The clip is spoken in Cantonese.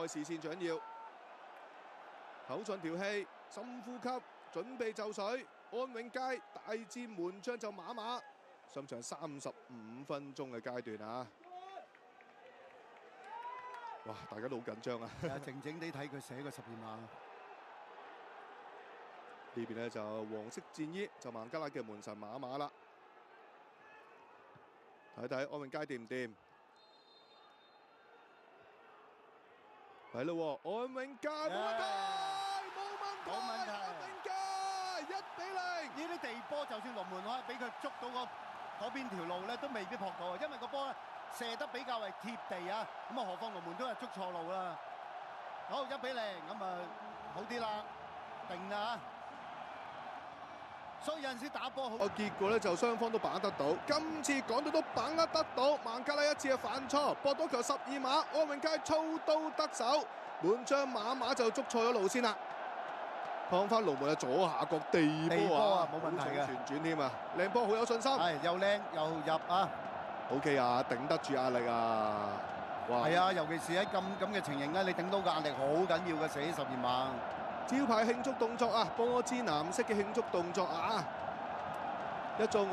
視線搶要，口盡調氣，深呼吸，準備就緒。安永佳大戰門將就馬馬，上場35分鐘嘅階段啊！哇！大家都好緊張啊！靜靜地睇佢寫個12碼。呢邊咧就黃色戰衣就孟加拉嘅門神馬馬啦。睇睇安永佳掂唔掂？係咯，安永佳冇問題，冇問題，安永佳1比0。呢啲地波就算龍門可以俾佢捉到嗰邊條路咧，都未必撲到啊！因為個波咧射得比較係貼地啊，咁啊何況龍門都係捉錯路啦。好1比0，咁啊好啲啦，定啦。所以有陣時打波好。個結果咧就雙方都把握得到，今次港隊都把握得到，孟加拉一次嘅犯錯，搏到球12碼，安永佳操刀得手，門將馬馬就捉錯咗路線啦。放翻龍門嘅左下角地波啊，冇問題嘅，旋轉添啊，靚波好有信心，係又靚又入啊 ！OK 啊，頂得住壓力啊！哇，係啊，尤其是喺咁嘅情形咧，你頂到個壓力好緊要嘅，射12碼。招牌慶祝動作啊，波之藍色嘅慶祝動作啊，一眾。